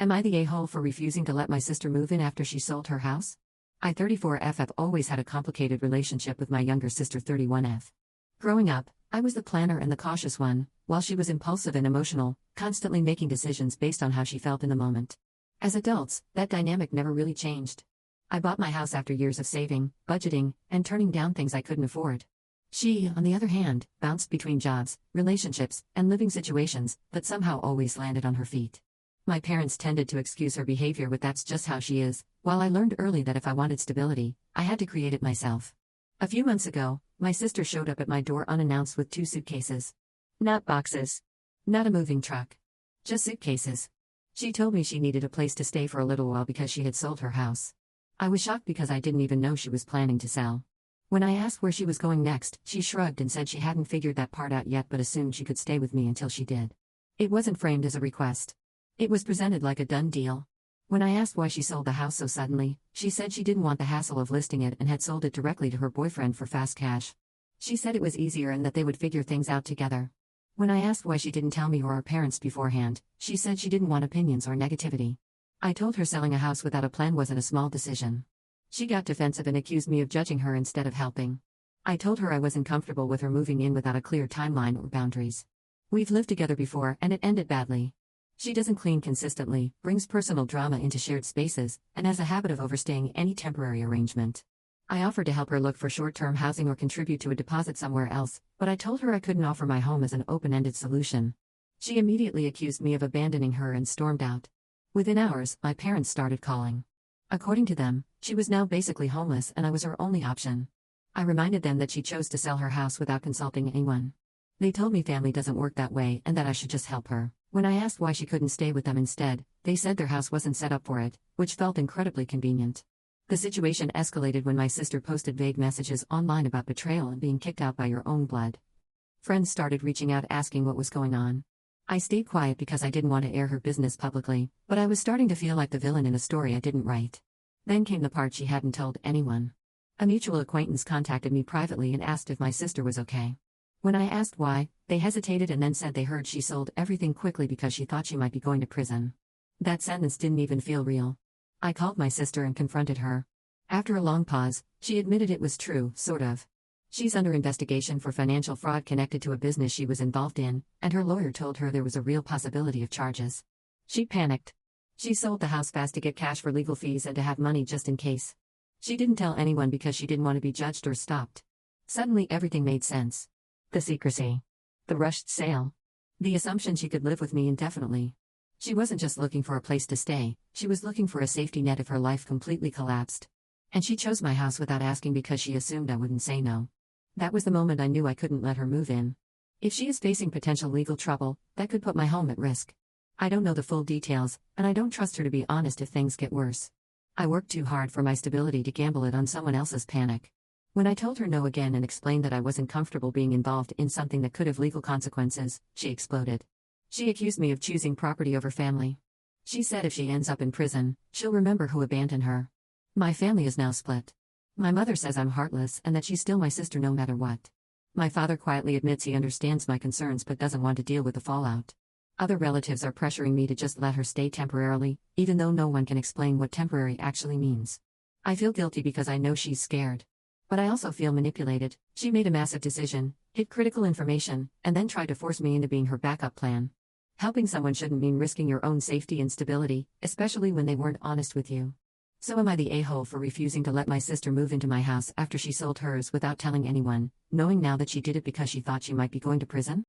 Am I the a-hole for refusing to let my sister move in after she sold her house? I 34F have always had a complicated relationship with my younger sister 31F. Growing up, I was the planner and the cautious one, while she was impulsive and emotional, constantly making decisions based on how she felt in the moment. As adults, that dynamic never really changed. I bought my house after years of saving, budgeting, and turning down things I couldn't afford. She, on the other hand, bounced between jobs, relationships, and living situations, but somehow always landed on her feet. My parents tended to excuse her behavior with "that's just how she is," while I learned early that if I wanted stability, I had to create it myself. A few months ago, my sister showed up at my door unannounced with 2 suitcases. Not boxes. Not a moving truck. Just suitcases. She told me she needed a place to stay for a little while because she had sold her house. I was shocked because I didn't even know she was planning to sell. When I asked where she was going next, she shrugged and said she hadn't figured that part out yet but assumed she could stay with me until she did. It wasn't framed as a request. It was presented like a done deal. When I asked why she sold the house so suddenly, she said she didn't want the hassle of listing it and had sold it directly to her boyfriend for fast cash. She said it was easier and that they would figure things out together. When I asked why she didn't tell me or our parents beforehand, she said she didn't want opinions or negativity. I told her selling a house without a plan wasn't a small decision. She got defensive and accused me of judging her instead of helping. I told her I wasn't comfortable with her moving in without a clear timeline or boundaries. We've lived together before and it ended badly. She doesn't clean consistently, brings personal drama into shared spaces, and has a habit of overstaying any temporary arrangement. I offered to help her look for short-term housing or contribute to a deposit somewhere else, but I told her I couldn't offer my home as an open-ended solution. She immediately accused me of abandoning her and stormed out. Within hours, my parents started calling. According to them, she was now basically homeless and I was her only option. I reminded them that she chose to sell her house without consulting anyone. They told me family doesn't work that way and that I should just help her. When I asked why she couldn't stay with them instead, they said their house wasn't set up for it, which felt incredibly convenient. The situation escalated when my sister posted vague messages online about betrayal and being kicked out by your own blood. Friends started reaching out asking what was going on. I stayed quiet because I didn't want to air her business publicly, but I was starting to feel like the villain in a story I didn't write. Then came the part she hadn't told anyone. A mutual acquaintance contacted me privately and asked if my sister was okay. When I asked why, they hesitated and then said they heard she sold everything quickly because she thought she might be going to prison. That sentence didn't even feel real. I called my sister and confronted her. After a long pause, she admitted it was true, sort of. She's under investigation for financial fraud connected to a business she was involved in, and her lawyer told her there was a real possibility of charges. She panicked. She sold the house fast to get cash for legal fees and to have money just in case. She didn't tell anyone because she didn't want to be judged or stopped. Suddenly everything made sense. The secrecy. The rushed sale. The assumption she could live with me indefinitely. She wasn't just looking for a place to stay, she was looking for a safety net if her life completely collapsed. And she chose my house without asking because she assumed I wouldn't say no. That was the moment I knew I couldn't let her move in. If she is facing potential legal trouble, that could put my home at risk. I don't know the full details, and I don't trust her to be honest if things get worse. I worked too hard for my stability to gamble it on someone else's panic. When I told her no again and explained that I wasn't comfortable being involved in something that could have legal consequences, she exploded. She accused me of choosing property over family. She said if she ends up in prison, she'll remember who abandoned her. My family is now split. My mother says I'm heartless and that she's still my sister no matter what. My father quietly admits he understands my concerns but doesn't want to deal with the fallout. Other relatives are pressuring me to just let her stay temporarily, even though no one can explain what temporary actually means. I feel guilty because I know she's scared. But I also feel manipulated. She made a massive decision, hid critical information, and then tried to force me into being her backup plan. Helping someone shouldn't mean risking your own safety and stability, especially when they weren't honest with you. So am I the a-hole for refusing to let my sister move into my house after she sold hers without telling anyone, knowing now that she did it because she thought she might be going to prison?